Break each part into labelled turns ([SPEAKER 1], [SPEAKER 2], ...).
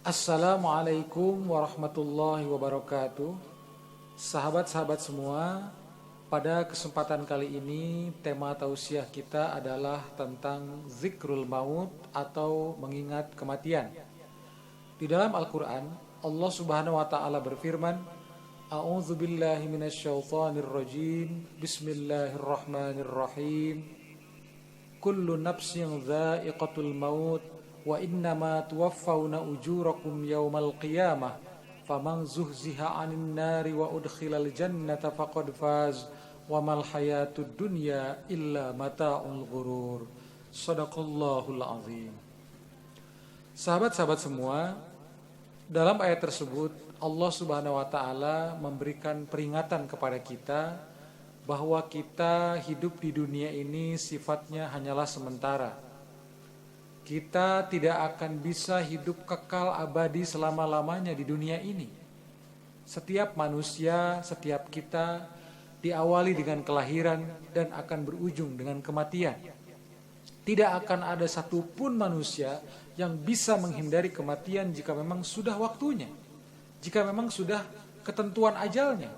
[SPEAKER 1] Assalamualaikum warahmatullahi wabarakatuh. Sahabat-sahabat semua, pada kesempatan kali ini tema tausiah kita adalah tentang zikrul maut atau mengingat kematian. Di dalam Al-Quran, Allah Subhanahu wa Ta'ala berfirman, A'udzu billahi minasyaitonir rajim. Bismillahirrahmanirrahim. Kullu nafsin dha'iqatul maut wa innama tuwaffawna ujurakum yawmal qiyamah faman zuhziha 'anil nari wa udkhilal jannata faqad faz wa mal hayatud dunya illa mata'ul ghurur. Shadaqallahul azim. Sahabat-sahabat semua, dalam ayat tersebut Allah Subhanahu wa Ta'ala memberikan peringatan kepada kita bahwa kita hidup di dunia ini sifatnya hanyalah sementara. Kita tidak akan bisa hidup kekal abadi selama-lamanya di dunia ini. Setiap manusia, setiap kita diawali dengan kelahiran dan akan berujung dengan kematian. Tidak akan ada satupun manusia yang bisa menghindari kematian jika memang sudah waktunya, jika memang sudah ketentuan ajalnya.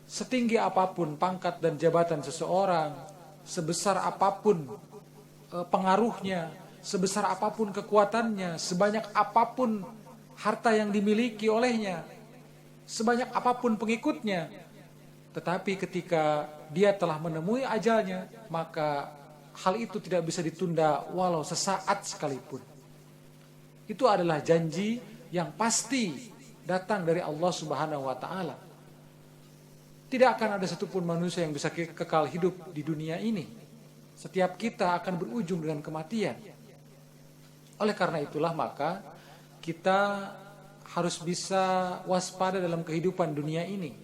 [SPEAKER 1] Setinggi apapun pangkat dan jabatan seseorang, sebesar apapun pengaruhnya, sebesar apapun kekuatannya, sebanyak apapun harta yang dimiliki olehnya, sebanyak apapun pengikutnya, tetapi ketika dia telah menemui ajalnya, maka hal itu tidak bisa ditunda walau sesaat sekalipun. Itu adalah janji yang pasti datang dari Allah Subhanahu wa Ta'ala. Tidak akan ada satupun manusia yang bisa kekal hidup di dunia ini. Setiap kita akan berujung dengan kematian. Oleh karena itulah maka kita harus bisa waspada dalam kehidupan dunia ini.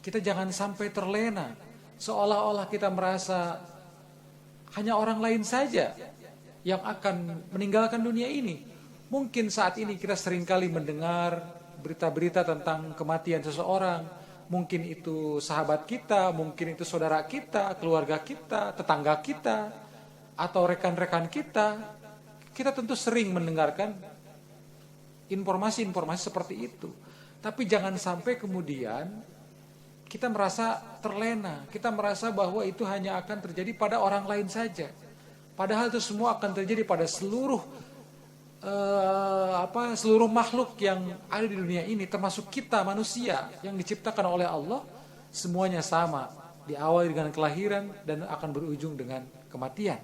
[SPEAKER 1] Kita jangan sampai terlena, seolah-olah kita merasa hanya orang lain saja yang akan meninggalkan dunia ini. Mungkin saat ini kita seringkali mendengar berita-berita tentang kematian seseorang. Mungkin itu sahabat kita, mungkin itu saudara kita, keluarga kita, tetangga kita, atau rekan-rekan kita. Kita tentu sering mendengarkan informasi-informasi seperti itu. Tapi jangan sampai kemudian kita merasa terlena, kita merasa bahwa itu hanya akan terjadi pada orang lain saja. Padahal itu semua akan terjadi pada seluruh makhluk yang ada di dunia ini, termasuk kita manusia yang diciptakan oleh Allah. Semuanya sama, diawali dengan kelahiran dan akan berujung dengan kematian.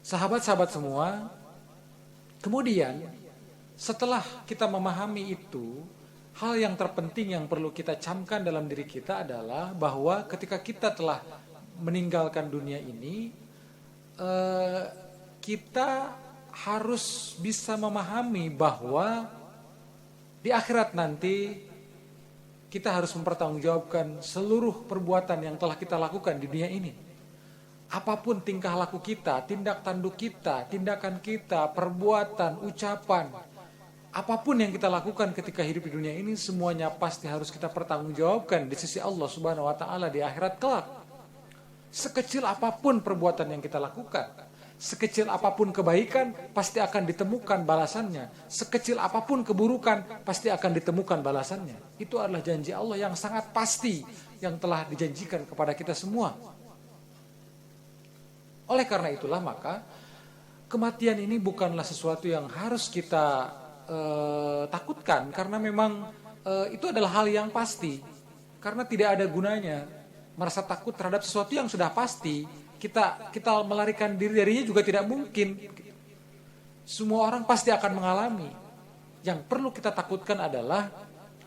[SPEAKER 1] Sahabat-sahabat semua, kemudian setelah kita memahami itu, hal yang terpenting yang perlu kita camkan dalam diri kita adalah bahwa ketika kita telah meninggalkan dunia ini, kita harus bisa memahami bahwa di akhirat nanti kita harus mempertanggungjawabkan seluruh perbuatan yang telah kita lakukan di dunia ini. Apapun tingkah laku kita, tindak tanduk kita, tindakan kita, perbuatan, ucapan, apapun yang kita lakukan ketika hidup di dunia ini, semuanya pasti harus kita pertanggungjawabkan di sisi Allah Subhanahu wa Ta'ala di akhirat kelak. Sekecil apapun perbuatan yang kita lakukan, sekecil apapun kebaikan, pasti akan ditemukan balasannya. Sekecil apapun keburukan, pasti akan ditemukan balasannya. Itu adalah janji Allah yang sangat pasti, yang telah dijanjikan kepada kita semua. Oleh karena itulah maka kematian ini bukanlah sesuatu yang harus kita takutkan, karena memang itu adalah hal yang pasti. Karena tidak ada gunanya merasa takut terhadap sesuatu yang sudah pasti. Kita melarikan diri darinya juga tidak mungkin. Semua orang pasti akan mengalami. Yang perlu kita takutkan adalah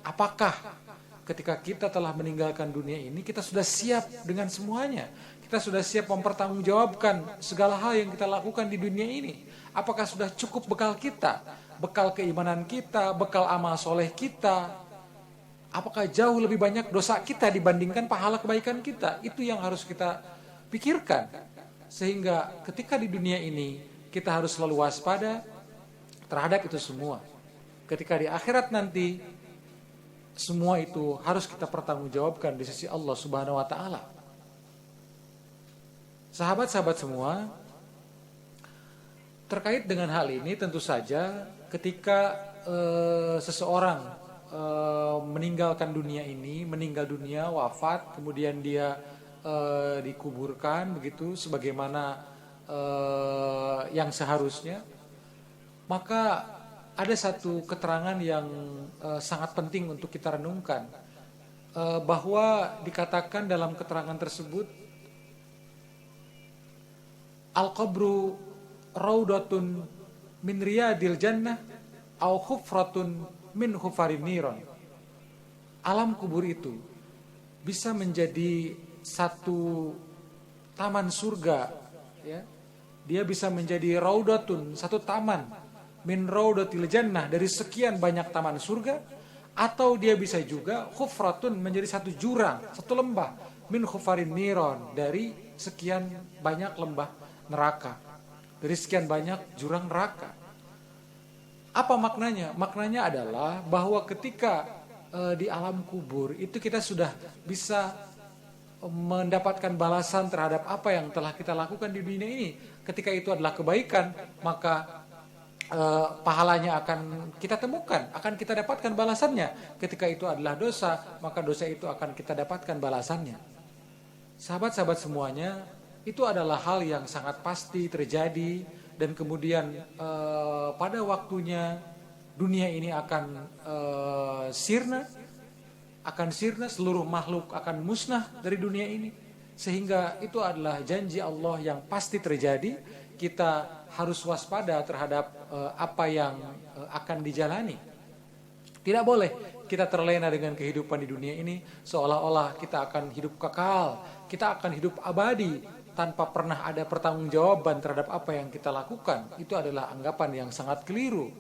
[SPEAKER 1] apakah ketika kita telah meninggalkan dunia ini kita sudah siap dengan semuanya. Kita sudah siap mempertanggungjawabkan segala hal yang kita lakukan di dunia ini. Apakah sudah cukup bekal kita, bekal keimanan kita, bekal amal soleh kita? Apakah jauh lebih banyak dosa kita dibandingkan pahala kebaikan kita? Itu yang harus kita pikirkan. Sehingga ketika di dunia ini kita harus selalu waspada terhadap itu semua. Ketika di akhirat nanti semua itu harus kita pertanggungjawabkan di sisi Allah Subhanahu wa Ta'ala. Sahabat-sahabat semua, terkait dengan hal ini tentu saja ketika seseorang meninggalkan dunia ini, meninggal dunia, wafat, kemudian dia dikuburkan begitu sebagaimana yang seharusnya, maka ada satu keterangan yang sangat penting untuk kita renungkan, bahwa dikatakan dalam keterangan tersebut, al-qabru raudatun min riyadil jannah au khufratun min khufarin niron. Alam kubur itu bisa menjadi satu taman surga, ya. Dia bisa menjadi raudatun, satu taman, min raudatil jannah, dari sekian banyak taman surga, atau dia bisa juga khufratun, menjadi satu jurang, satu lembah, min khufarin niron, dari sekian banyak lembah neraka, dari sekian banyak jurang neraka. Apa maknanya? Maknanya adalah bahwa ketika di alam kubur itu kita sudah bisa mendapatkan balasan terhadap apa yang telah kita lakukan di dunia ini. Ketika itu adalah kebaikan, maka pahalanya akan kita temukan, akan kita dapatkan balasannya. Ketika itu adalah dosa, maka dosa itu akan kita dapatkan balasannya. Sahabat-sahabat semuanya, itu adalah hal yang sangat pasti terjadi, dan kemudian pada waktunya dunia ini akan sirna, seluruh makhluk akan musnah dari dunia ini, sehingga itu adalah janji Allah yang pasti terjadi. Kita harus waspada terhadap apa yang akan dijalani. Tidak boleh kita terlena dengan kehidupan di dunia ini seolah-olah kita akan hidup kekal, kita akan hidup abadi tanpa pernah ada pertanggungjawaban terhadap apa yang kita lakukan. Itu adalah anggapan yang sangat keliru.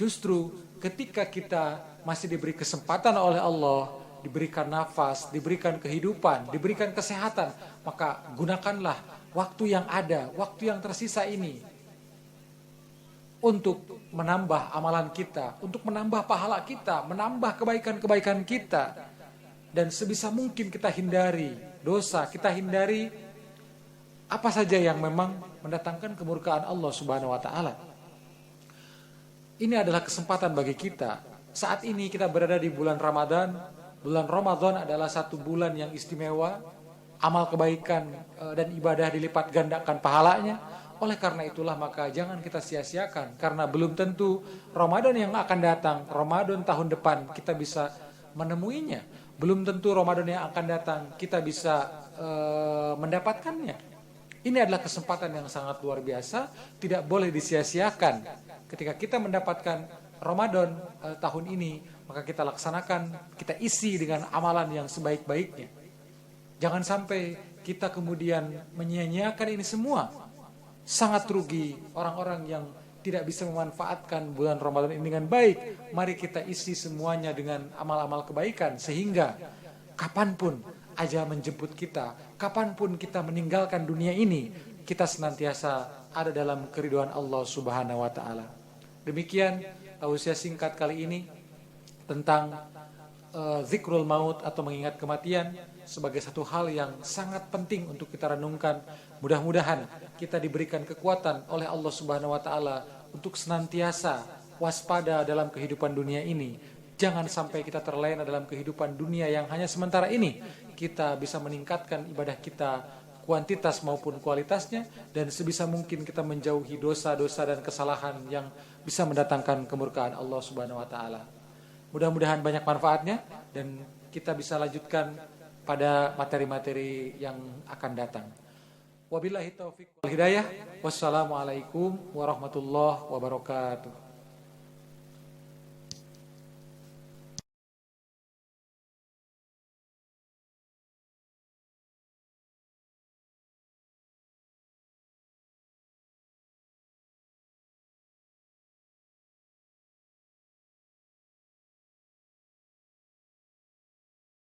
[SPEAKER 1] Justru ketika kita masih diberi kesempatan oleh Allah, diberikan nafas, diberikan kehidupan, diberikan kesehatan, maka gunakanlah waktu yang ada, waktu yang tersisa ini untuk menambah amalan kita, untuk menambah pahala kita, menambah kebaikan-kebaikan kita. Dan sebisa mungkin kita hindari dosa, kita hindari apa saja yang memang mendatangkan kemurkaan Allah Subhanahu wa taala. Ini adalah kesempatan bagi kita. Saat ini kita berada di bulan Ramadan. Bulan Ramadan adalah satu bulan yang istimewa. Amal kebaikan dan ibadah dilipat gandakan pahalanya. Oleh karena itulah maka jangan kita sia-siakan, karena belum tentu Ramadan yang akan datang, Ramadan tahun depan kita bisa menemuinya. Belum tentu Ramadan yang akan datang kita bisa mendapatkannya. Ini adalah kesempatan yang sangat luar biasa, tidak boleh disia-siakan. Ketika kita mendapatkan Ramadan tahun ini, maka kita laksanakan, kita isi dengan amalan yang sebaik-baiknya. Jangan sampai kita kemudian menyia-nyiakan ini semua. Sangat rugi orang-orang yang tidak bisa memanfaatkan bulan Ramadan ini dengan baik. Mari kita isi semuanya dengan amal-amal kebaikan, sehingga kapanpun ajal menjemput kita, kapanpun kita meninggalkan dunia ini, kita senantiasa ada dalam keridhaan Allah Subhanahu wa taala. Demikian tausiah singkat kali ini tentang zikrul maut atau mengingat kematian sebagai satu hal yang sangat penting untuk kita renungkan. Mudah-mudahan kita diberikan kekuatan oleh Allah Subhanahu wa taala untuk senantiasa waspada dalam kehidupan dunia ini. Jangan sampai kita terlena dalam kehidupan dunia yang hanya sementara ini. Kita bisa meningkatkan ibadah kita, kuantitas maupun kualitasnya, dan sebisa mungkin kita menjauhi dosa-dosa dan kesalahan yang bisa mendatangkan kemurkaan Allah Subhanahu wa taala. Mudah-mudahan banyak manfaatnya dan kita bisa lanjutkan pada materi-materi yang akan datang. Wabillahi taufiq wal hidayah. Wassalamualaikum warahmatullahi wabarakatuh.